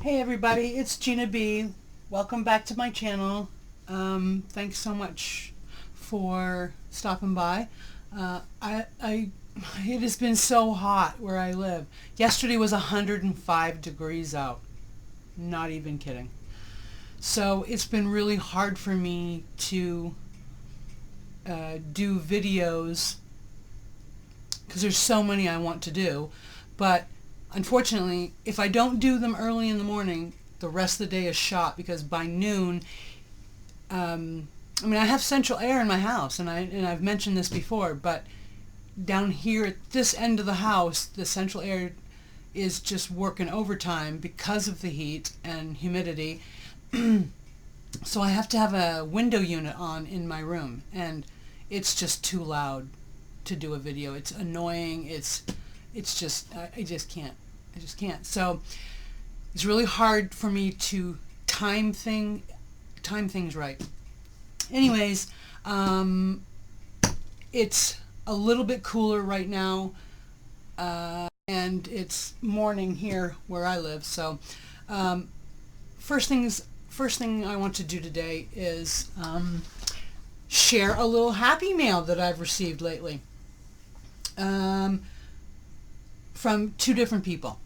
Hey everybody, it's Gina B. Welcome back to my channel. Thanks so much for stopping by. It has been so hot where I live. Yesterday was 105 degrees out. Not even kidding. So it's been really hard for me to do videos because there's so many I want to do, but unfortunately, if I don't do them early in the morning, the rest of the day is shot because by noon, I have central air in my house, and I've mentioned this before, but down here at this end of the house, the central air is just working overtime because of the heat and humidity. So I have to have a window unit on in my room, and it's just too loud to do a video. It's annoying. It's just I just can't. So it's really hard for me to time things right. Anyways, it's a little bit cooler right now, and it's morning here where I live. So first thing I want to do today is share a little happy mail that I've received lately from two different people,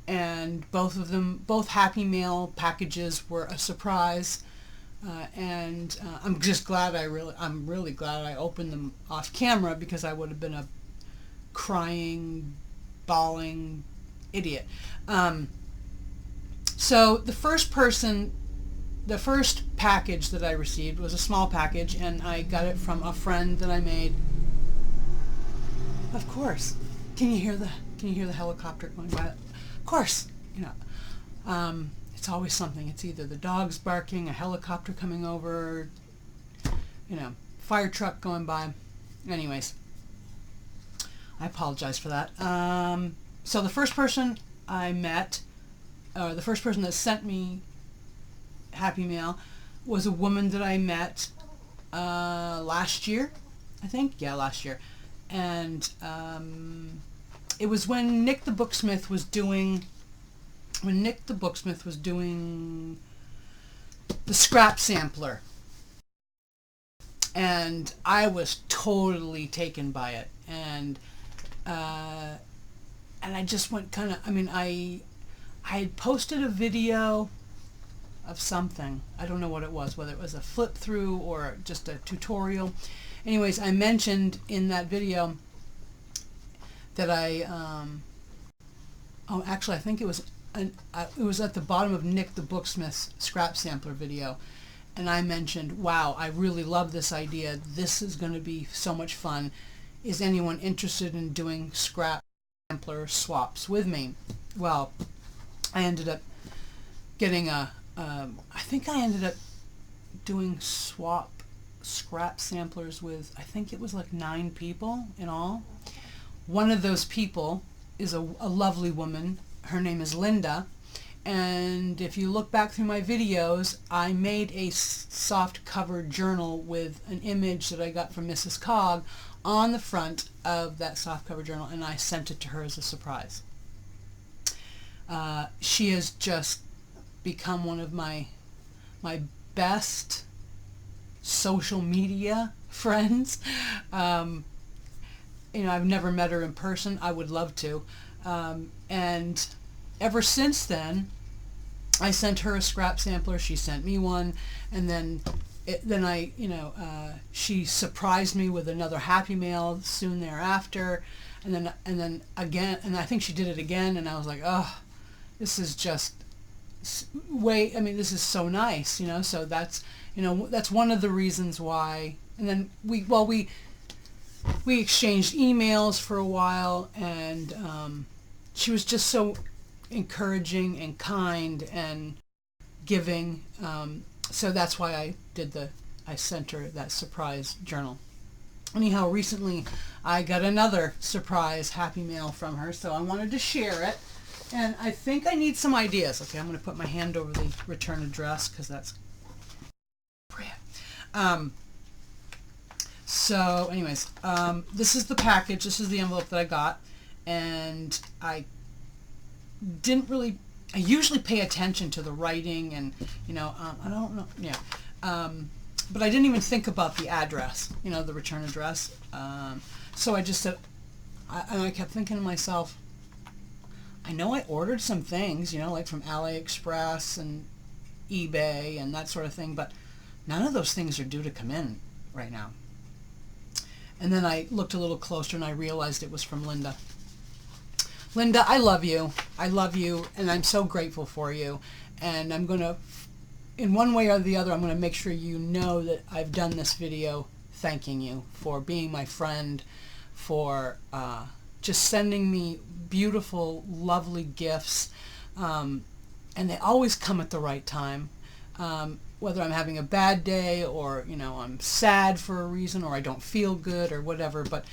and both happy mail packages were a surprise, and I'm just glad I'm really glad I opened them off camera, because I would have been a crying, bawling idiot. So the first package that I received was a small package, and I got it from a friend that I made. Of course. Can you hear the helicopter going by? Of course. It's always something. It's either the dogs barking, a helicopter coming over, fire truck going by. Anyways, I apologize for that. So the first person I met, or the first person that sent me happy mail, was a woman that I met last year, I think. Yeah, last year. And it was when Nik The Booksmith was doing the scrap sampler, and I was totally taken by it, and I just went I had posted a video of something. I don't know what it was, whether it was a flip through or just a tutorial. Anyways, I mentioned in that video that I think it was at the bottom of Nik The Booksmith's scrap sampler video, and I mentioned, wow, I really love this idea. This is going to be so much fun. Is anyone interested in doing scrap sampler swaps with me? Well, I ended up getting I think I ended up doing scrap samplers with, I think it was like 9 people in all. One of those people is a lovely woman. Her name is Linda, and if you look back through my videos, I made a soft cover journal with an image that I got from Mrs. Cog on the front of that soft cover journal, and I sent it to her as a surprise. She has just become one of my best social media friends. I've never met her in person. I would love to. And ever since then, I sent her a scrap sampler. She sent me one, and then she surprised me with another happy mail soon thereafter, and then again, and I think she did it again, and I was like, oh, this is just this is so nice, so that's one of the reasons why. And then we exchanged emails for a while, and she was just so encouraging and kind and giving, so that's why I sent her that surprise journal. Anyhow, recently I got another surprise happy mail from her, so I wanted to share it. And I think I need some ideas. Okay, I'm going to put my hand over the return address because that's so anyways, this is the package. This is the envelope that I got, and I didn't really I usually pay attention to the writing and, you know, I don't know, yeah. But I didn't even think about the address, you know, the return address. So I just said, and I kept thinking to myself, I know I ordered some things, you know, like from AliExpress and eBay and that sort of thing, but none of those things are due to come in right now. And then I looked a little closer and I realized it was from Linda. Linda, I love you. I love you, and I'm so grateful for you. And I'm going to, in one way or the other, I'm going to make sure you know that I've done this video thanking you for being my friend, for just sending me beautiful, lovely gifts. And they always come at the right time. Whether I'm having a bad day or, you know, I'm sad for a reason or I don't feel good or whatever. But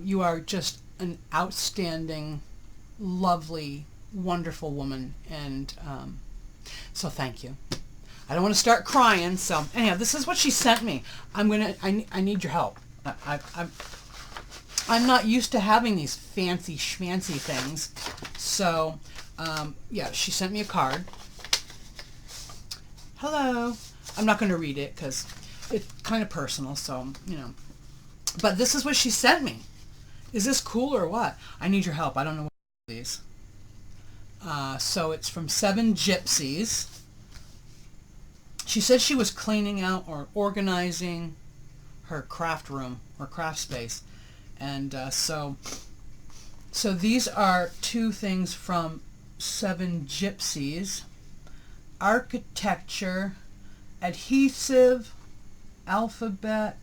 you are just an outstanding, lovely, wonderful woman. And so thank you. I don't want to start crying. So anyhow, this is what she sent me. I need your help. I'm not used to having these fancy schmancy things. So yeah, she sent me a card. Hello. I'm not going to read it because it's kind of personal, so, you know. But this is what she sent me. Is this cool or what? I need your help. I don't know what these. So it's from 7 Gypsies. She said she was cleaning out or organizing her craft room or craft space. And so these are 2 things from 7 Gypsies. Architecture, adhesive, alphabet.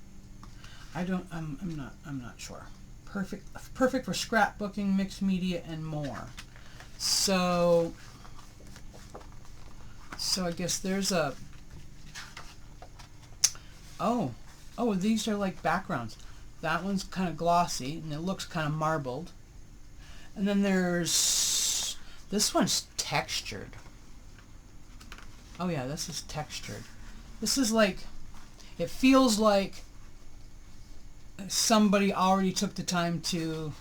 I'm not sure. Perfect for scrapbooking, mixed media, and more. So I guess there's a. Oh, these are like backgrounds. That one's kind of glossy and it looks kind of marbled. And then there's this one's textured. Oh yeah, this is textured. This is like, it feels like somebody already took the time to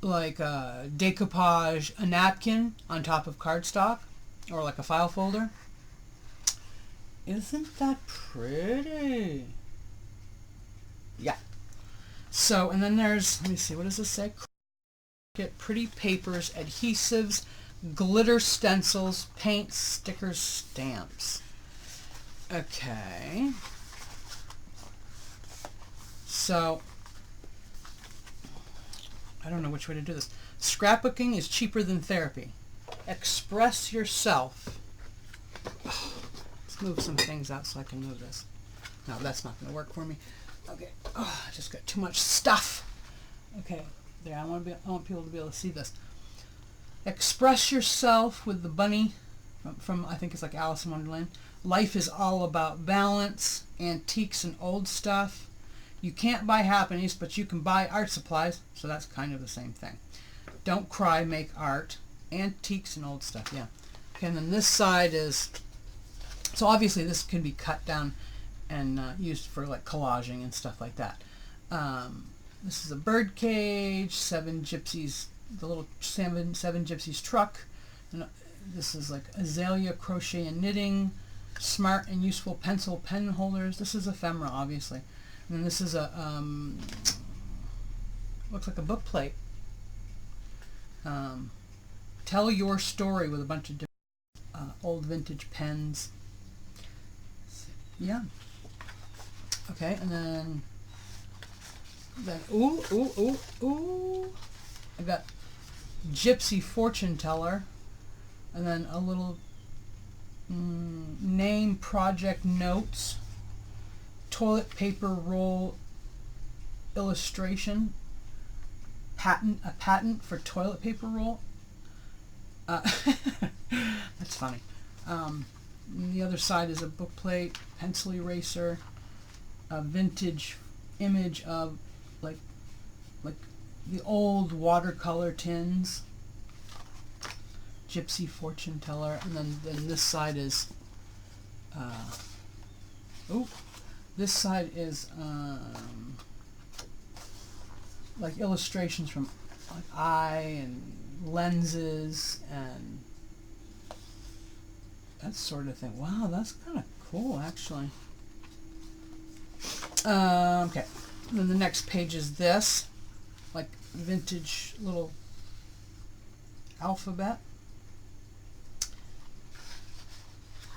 like decoupage a napkin on top of cardstock or like a file folder. Isn't that pretty? Yeah. So, and then there's, let me see, what does this say? Get pretty papers, adhesives, glitter stencils, paints, stickers, stamps. Okay. So, I don't know which way to do this. Scrapbooking is cheaper than therapy. Express yourself. Let's move some things out so I can move this. No, that's not going to work for me. Okay. Oh, I just got too much stuff. Okay. There, I want people to be able to see this. Express yourself with the bunny from I think it's like Alice in Wonderland. Life is all about balance, antiques and old stuff. You can't buy happiness, but you can buy art supplies, so that's kind of the same thing. Don't cry, make art. Antiques and old stuff, yeah. Okay, and then this side is, so obviously this can be cut down and used for like collaging and stuff like that. This is a bird cage, 7 Gypsies, the little 7 Gypsies truck. And this is like azalea, crochet and knitting, smart and useful pencil pen holders. This is ephemera, obviously. And then this is a, looks like a book plate. Tell your story with a bunch of different old vintage pens. Yeah. Okay, and then ooh, I got Gypsy Fortune Teller, and then a little name project notes, toilet paper roll illustration, a patent for toilet paper roll. That's funny. The other side is a book plate, pencil eraser, a vintage image of like the old watercolor tins, Gypsy Fortune Teller, and then this side is this side is like illustrations from like eye and lenses and that sort of thing. Wow, that's kind of cool, actually. Okay, and then the next page is this, like vintage little alphabet.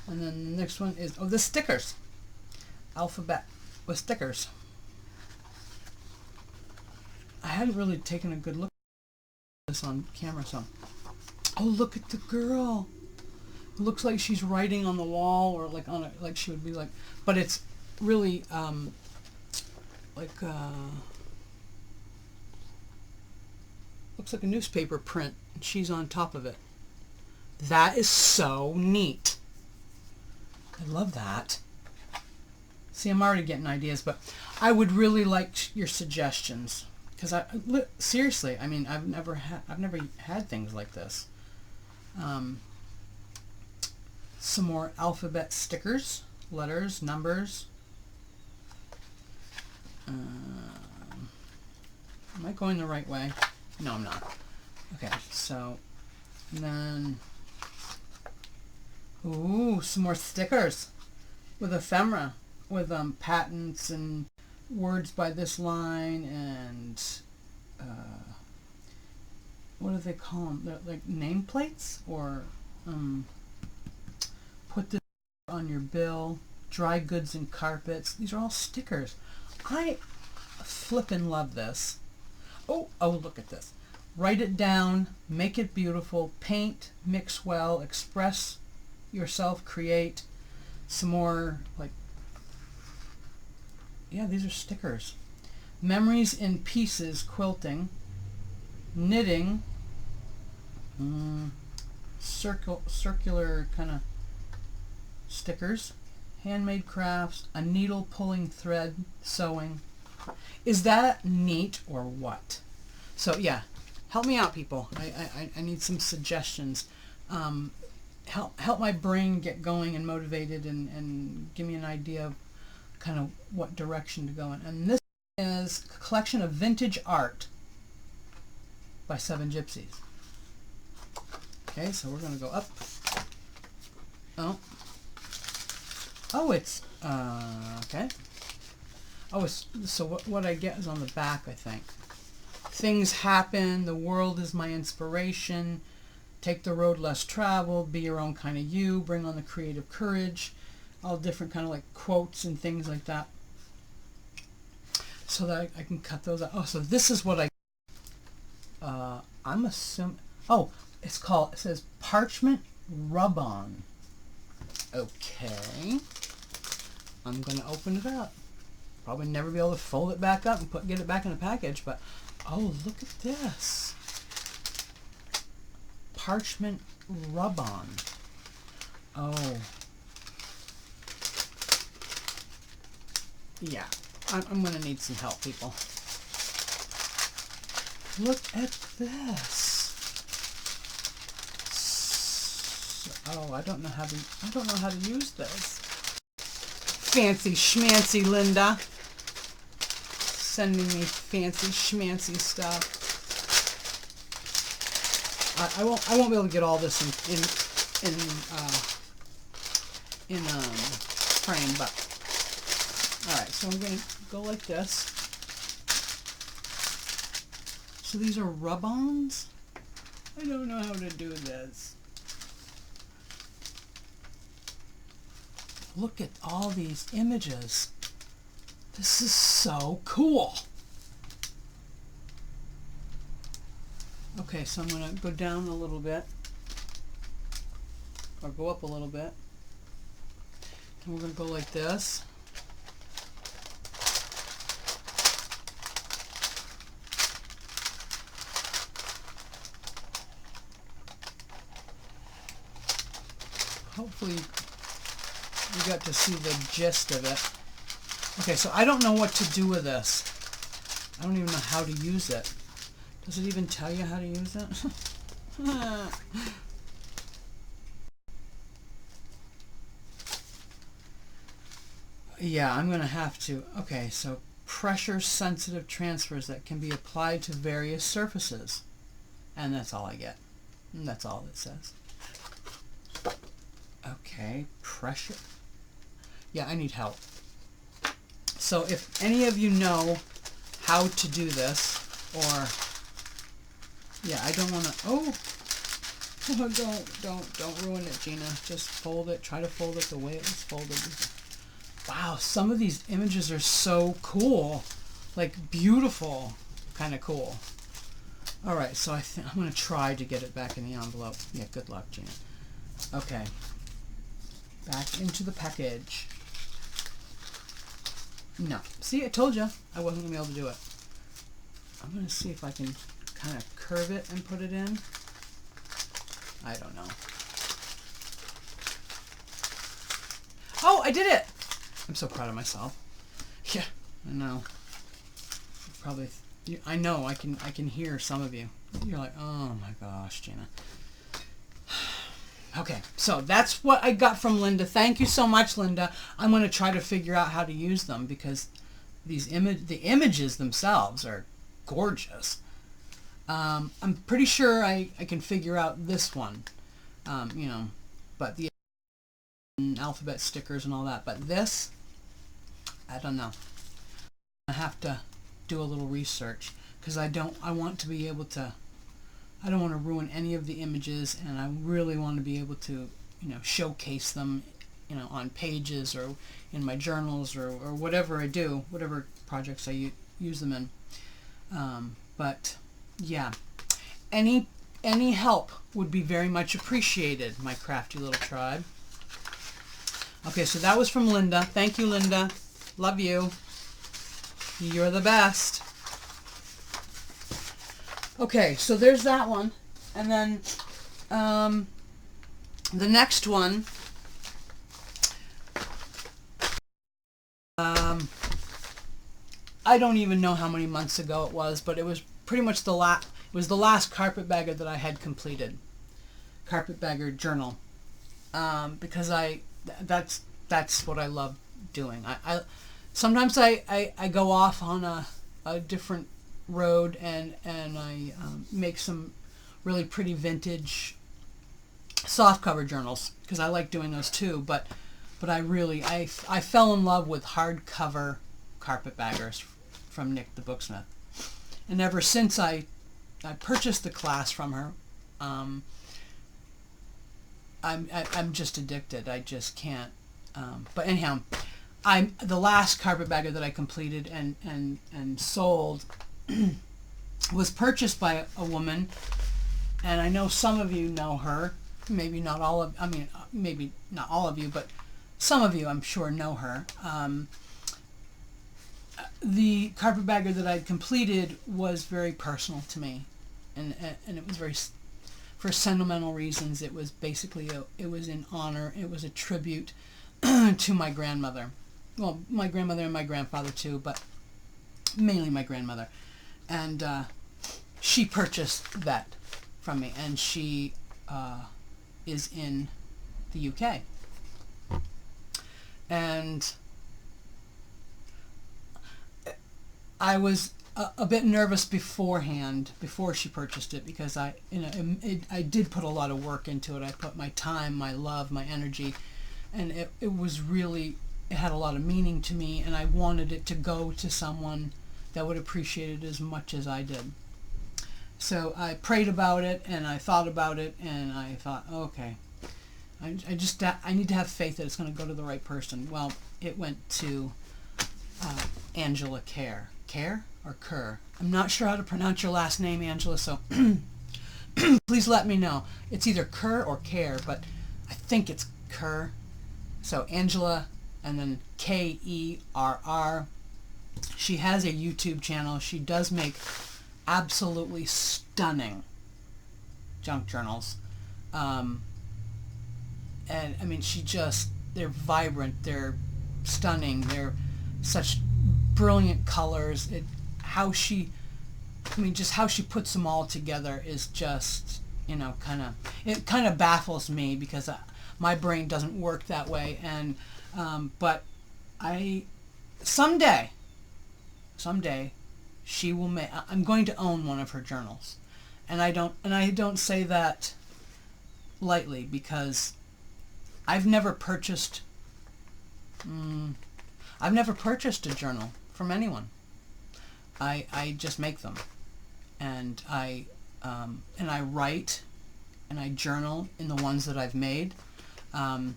And then the next one is, oh, the stickers. Alphabet with stickers. I hadn't really taken a good look at this on camera, so. Oh, look at the girl. It looks like she's writing on the wall, or like on a, like she would be like, but it's really looks like a newspaper print, and she's on top of it. That is so neat. I love that. See, I'm already getting ideas, but I would really like your suggestions, because seriously, I mean, I've never had things like this. Some more alphabet stickers, letters, numbers. Am I going the right way? No, I'm not. Okay, so, and then, ooh, some more stickers with ephemera, with patents and words by this line, and what do they call them? They're like nameplates, or put this on your bill, dry goods and carpets. These are all stickers. I flippin' love this. Oh, look at this. Write it down, make it beautiful, paint, mix well, express yourself, create. Some more, like, yeah, these are stickers. Memories in pieces, quilting, knitting, circular kind of stickers, handmade crafts, a needle pulling thread, sewing. Is that neat or what? So yeah, help me out, people. I need some suggestions. Help my brain get going and motivated, and give me an idea of kind of what direction to go in. And this is a collection of vintage art by Seven Gypsies. Okay, so we're going to go up. Oh, it's, okay. Oh, it's, so what I get is on the back, I think. Things happen, the world is my inspiration, take the road less traveled, be your own kind of you, bring on the creative courage, all different kind of like quotes and things like that. So that I can cut those out. Oh, so this is what I'm assuming, oh, it says parchment rub-on. Okay. I'm going to open it up. Probably never be able to fold it back up and get it back in the package, but oh, look at this. Parchment rub-on. Oh. Yeah. I'm going to need some help, people. Look at this. Oh, I don't know how to use this. Fancy schmancy Linda. Sending me fancy schmancy stuff. I won't be able to get all this in frame, but all right. So I'm going to go like this. So these are rub-ons. I don't know how to do this. Look at all these images. This is so cool. Okay, so I'm going to go down a little bit, or go up a little bit, and we're going to go like this. Hopefully you got to see the gist of it. Okay, so I don't know what to do with this. I don't even know how to use it. Does it even tell you how to use it? Yeah, I'm going to have to. Okay, so pressure-sensitive transfers that can be applied to various surfaces. And that's all I get. And that's all it says. Okay, pressure. Yeah, I need help. So if any of you know how to do this, or yeah, I don't want to. Oh, don't ruin it, Gina. Just fold it. Try to fold it the way it was folded. Wow, some of these images are so cool, like beautiful, kind of cool. All right, so I'm going to try to get it back in the envelope. Yeah, good luck, Gina. Okay, back into the package. No, see, I told you I wasn't going to be able to do it. I'm going to see if I can kind of curve it and put it in. I don't know. Oh, I did it! I'm so proud of myself. Yeah, I know. Probably, I know. I can hear some of you. You're like, oh my gosh, Gina. Okay, so that's what I got from Linda. Thank you so much, Linda. I'm going to try to figure out how to use them because the images themselves are gorgeous. I'm pretty sure I can figure out this one, you know, but the alphabet stickers and all that. But this, I don't know. I have to do a little research because I want to be able to. I don't want to ruin any of the images, and I really want to be able to, you know, showcase them, you know, on pages or in my journals or whatever I do, whatever projects I use them in. But yeah, any help would be very much appreciated, my crafty little tribe. Okay, so that was from Linda. Thank you, Linda. Love you. You're the best. Okay, so there's that one. And then the next one, I don't even know how many months ago it was, but it was pretty much the last carpetbagger that I had completed. Carpetbagger journal. Because that's what I love doing. I sometimes I go off on a different road and I make some really pretty vintage softcover journals because I like doing those too. But I fell in love with hardcover carpetbaggers from Nik The Booksmith, and ever since I purchased the class from her, I'm just addicted. I just can't. But anyhow, the last carpetbagger that I completed and sold was purchased by a woman, and I know some of you know her. Maybe not all of. I mean, maybe not all of you, but some of you, I'm sure, know her. The carpetbagger that I'd completed was very personal to me, and it was very, for sentimental reasons. It was basically it was in honor. It was a tribute to my grandmother. Well, my grandmother and my grandfather too, but mainly my grandmother. And she purchased that from me, and she is in the UK. And I was a bit nervous beforehand, before she purchased it, because I did put a lot of work into it. I put my time, my love, my energy, and it was really, it had a lot of meaning to me, and I wanted it to go to someone that would appreciate it as much as I did. So I prayed about it, and I thought about it, and I thought, okay, I need to have faith that it's going to go to the right person. Well, it went to Angela Kerr. Kerr or Kerr? I'm not sure how to pronounce your last name, Angela, so please let me know. It's either Kerr or Kerr, but I think it's Kerr. So Angela, and then Kerr. She has a YouTube channel. She does make absolutely stunning junk journals. And I mean, they're vibrant, they're stunning, they're such brilliant colors. How she puts them all together is just, you know, it kind of baffles me, because my brain doesn't work that way. And but someday she will I'm going to own one of her journals, and I don't say that lightly, because I've never purchased a journal from anyone. I just make them, and I write and I journal in the ones that I've made. I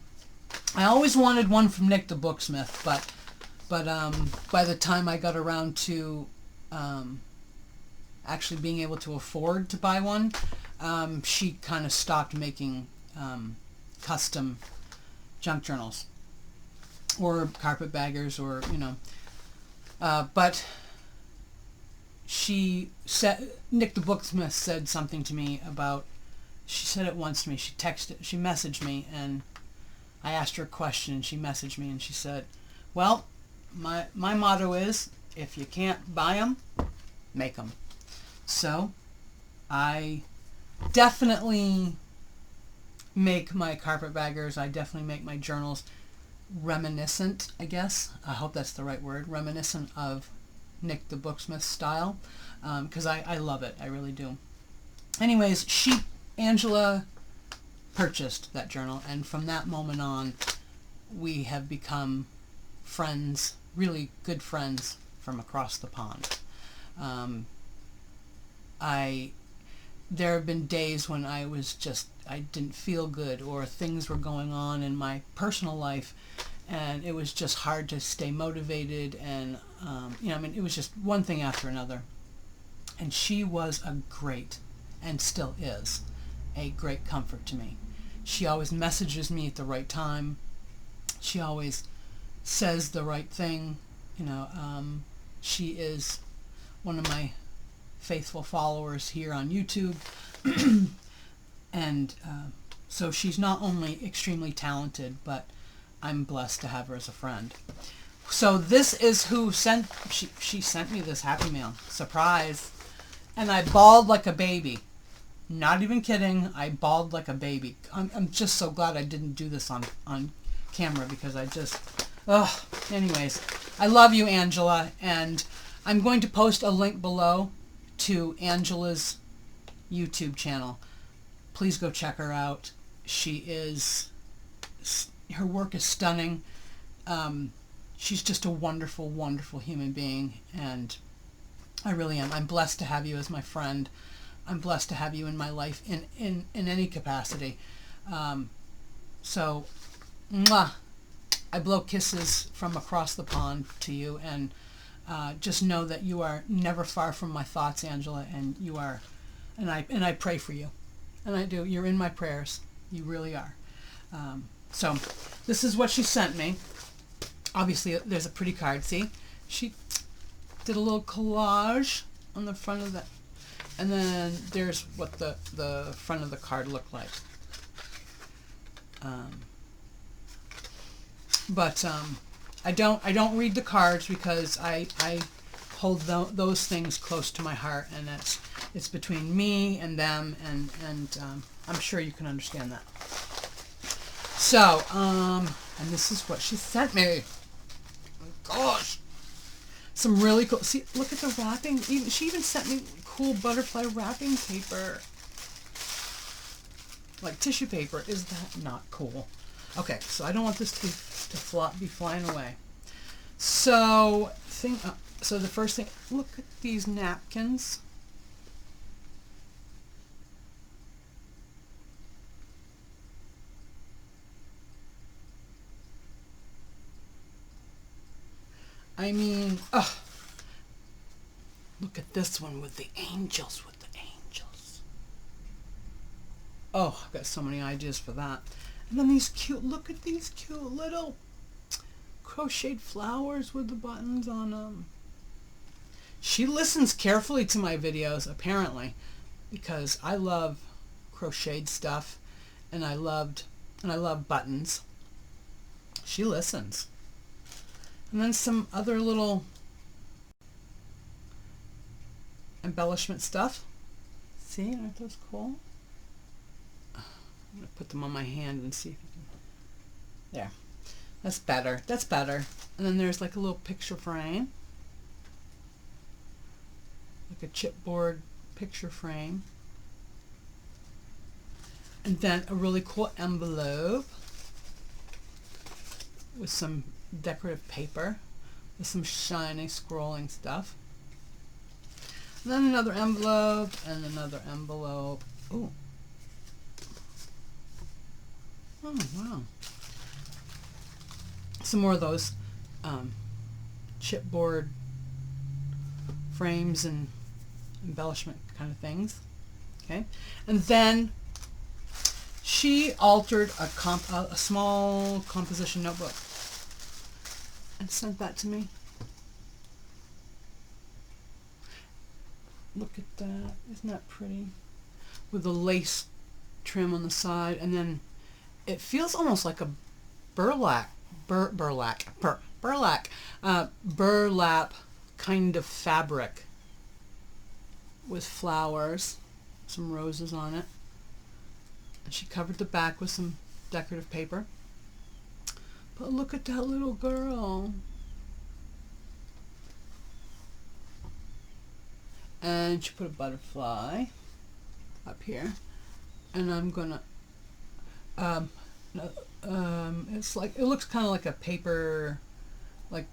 always wanted one from Nik The Booksmith, but by the time I got around to actually being able to afford to buy one, she kind of stopped making custom junk journals or carpetbaggers, or but she said, Nik The Booksmith said something to me about, she said it once to me, she messaged me, and I asked her a question, and she messaged me, and she said, well, my motto is, if you can't buy them, make them. So I definitely make my carpetbaggers, I definitely make my journals reminiscent, I guess, I hope that's the right word, reminiscent of Nik The Booksmith style, because I love it, I really do. Anyways, Angela purchased that journal, and from that moment on, we have become friends, really good friends from across the pond. There have been days when I didn't feel good, or things were going on in my personal life, and it was just hard to stay motivated, and it was just one thing after another. And she was a great, and still is, a great comfort to me. She always messages me at the right time. She always says the right thing. She is one of my faithful followers here on YouTube. And so she's not only extremely talented, but I'm blessed to have her as a friend. So this is who she sent me this Happy Mail. Surprise. And I bawled like a baby. Not even kidding, I bawled like a baby. I'm just so glad I didn't do this on camera, because anyways, I love you, Angela, and I'm going to post a link below to Angela's YouTube channel. Please go check her out. Her work is stunning. She's just a wonderful, wonderful human being, and I really am. I'm blessed to have you as my friend. I'm blessed to have you in my life in any capacity. So, mwah, I blow kisses from across the pond to you, and just know that you are never far from my thoughts, Angela, and you are, and I pray for you, and I do. You're in my prayers. You really are. So, this is what she sent me. Obviously, there's a pretty card. See, she did a little collage on the front of that. And then there's what the front of the card looked like. But I don't read the cards, because I hold those things close to my heart, and it's between me and them, and I'm sure you can understand that. So and this is what she sent me. Oh my gosh. Some really cool, see, look at the wrapping. She even sent me cool butterfly wrapping paper. Like tissue paper. Is that not cool? Okay, so I don't want this to be flying away. So, the first thing, look at these napkins. I mean, look at this one with the angels, Oh, I've got so many ideas for that. And then look at these cute little crocheted flowers with the buttons on them. She listens carefully to my videos, apparently, because I love crocheted stuff, and I love buttons. She listens. And then some other little embellishment stuff. See, aren't those cool? I'm going to put them on my hand and see if you can... There. That's better. That's better. And then there's like a little picture frame. Like a chipboard picture frame. And then a really cool envelope. with some decorative paper, with some shiny scrolling stuff. And then another envelope, and another envelope. Ooh. Oh, wow. Some more of those chipboard frames and embellishment kind of things. Okay. And then she altered a small composition notebook and sent that to me. Look at that. Isn't that pretty? With the lace trim on the side, and then it feels almost like a burlap kind of fabric with flowers, some roses on it. And she covered the back with some decorative paper. But look at that little girl. And she put a butterfly up here. And I'm gonna it's like, it looks kind of like a paper, like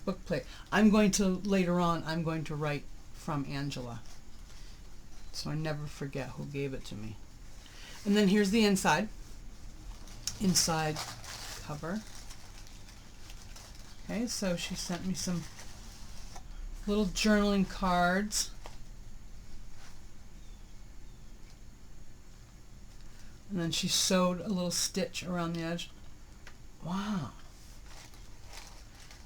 book plate. Later on I'm going to write from Angela, so I never forget who gave it to me. And then here's the inside cover. Okay, so she sent me some little journaling cards. And then she sewed a little stitch around the edge. Wow.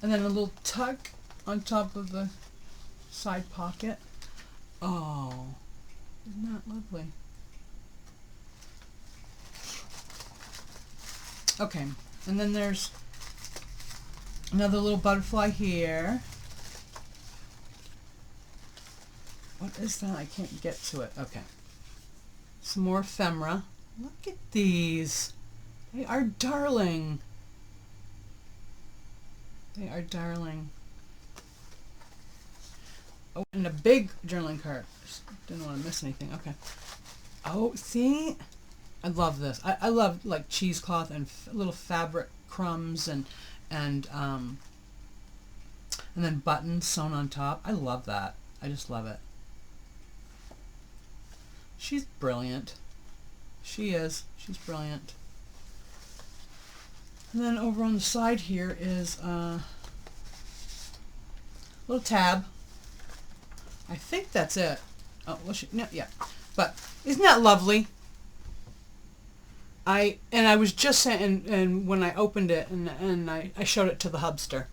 And then a little tuck on top of the side pocket. Oh, isn't that lovely? Okay, and then there's another little butterfly here. What is that? I can't get to it. Okay. Some more ephemera. Look at these. They are darling. They are darling. Oh, and a big journaling card. Just didn't want to miss anything. Okay. Oh, see? I love this. I love like cheesecloth and little fabric crumbs and then buttons sewn on top. I love that. I just love it. She's brilliant. She is. She's brilliant. And then over on the side here is a little tab. I think that's it. Oh, well, no, yeah. But isn't that lovely? I was just saying, and when I opened it and I showed it to the hubster,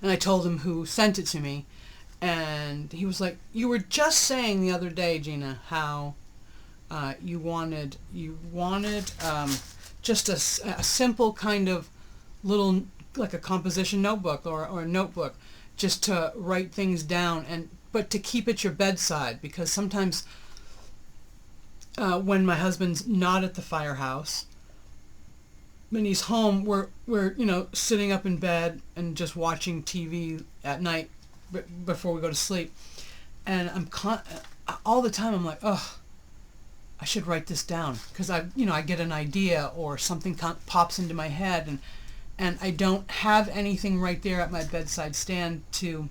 and I told him who sent it to me, and he was like, "You were just saying the other day, Gina, how you wanted just a simple kind of little, like a composition notebook or a notebook, just to write things down, but to keep at your bedside, because sometimes when my husband's not at the firehouse, when he's home, we're sitting up in bed and just watching TV at night before we go to sleep, and all the time I'm like, oh, I should write this down, because I get an idea or something pops into my head, and I don't have anything right there at my bedside stand to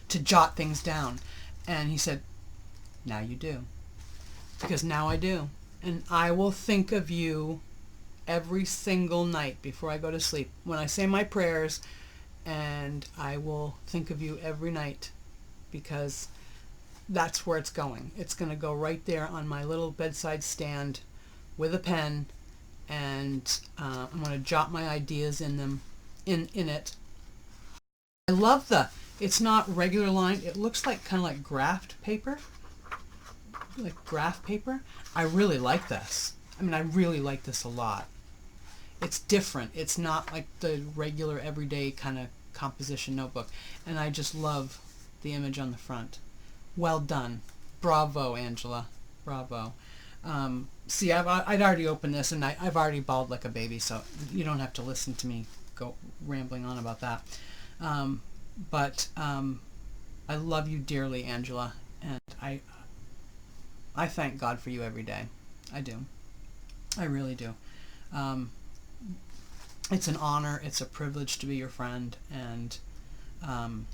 jot things down. And he said, now you do, because now I do, and I will think of you every single night before I go to sleep when I say my prayers, and I will think of you every night, because that's where it's going. It's going to go right there on my little bedside stand with a pen, and I'm going to jot my ideas in it. I love it's not regular lined. It looks like kind of like graph paper. I really like this. I mean, I really like this a lot. It's different. It's not like the regular everyday kind of composition notebook. And I just love the image on the front. Well done. Bravo, Angela. Bravo. See, I'd already opened this, and I've already bawled like a baby, so you don't have to listen to me go rambling on about that. But I love you dearly, Angela, and I thank God for you every day. I do. I really do. It's an honor. It's a privilege to be your friend. And I'm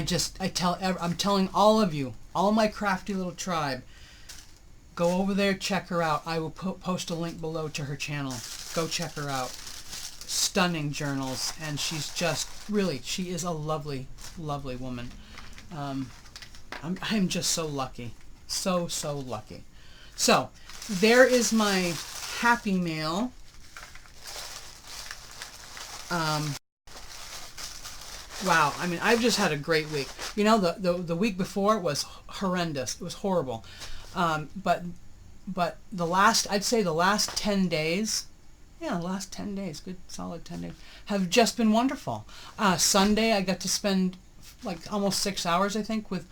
telling all of you, all my crafty little tribe, go over there, check her out. I will post a link below to her channel. Go check her out. Stunning journals, and she's just really, she is a lovely, lovely woman. I'm just so lucky. So lucky. So, there is my happy mail. Wow, I mean, I've just had a great week. You know, the week before was horrendous. It was horrible. But I'd say the last 10 days, yeah, the last 10 days, good solid 10 days, have just been wonderful. Sunday, I got to spend like almost 6 hours, I think, with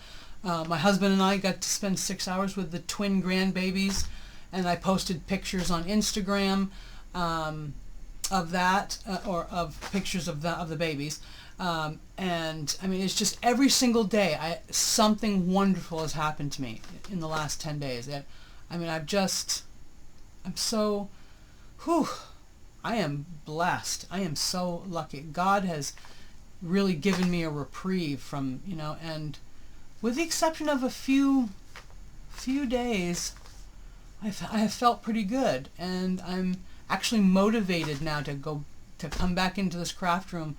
my husband, and I got to spend 6 hours with the twin grandbabies, and I posted pictures on Instagram of that, or of pictures of the babies. And I mean, it's just every single day, something wonderful has happened to me in the last 10 days. I mean, I'm so, I am blessed. I am so lucky. God has really given me a reprieve from, and with the exception of a few days, I have felt pretty good, and I'm actually motivated now to come back into this craft room.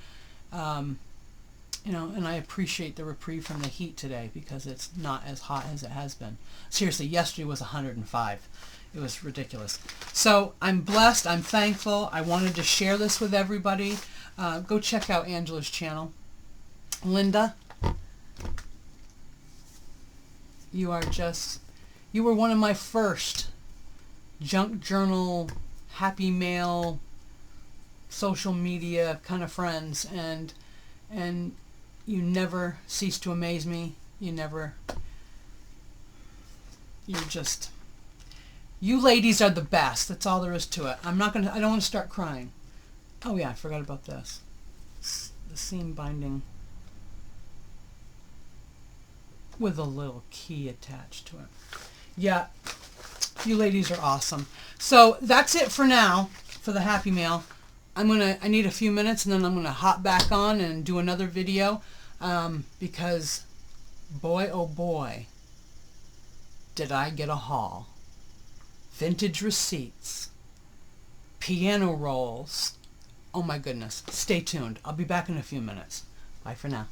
And I appreciate the reprieve from the heat today, because it's not as hot as it has been. Seriously, yesterday was 105. It was ridiculous. So I'm blessed. I'm thankful. I wanted to share this with everybody. Go check out Angela's channel. Linda, you were one of my first junk journal, happy mail, social media kind of friends, and you never cease to amaze me. You ladies are the best. That's all there is to it. I don't want to start crying. Oh yeah, I forgot about this. The seam binding with a little key attached to it. Yeah, you ladies are awesome. So that's it for now, for the happy mail. I need a few minutes, and then I'm gonna hop back on and do another video, because boy oh boy did I get a haul. Vintage receipts, piano rolls. Oh my goodness. Stay tuned. I'll be back in a few minutes. Bye for now.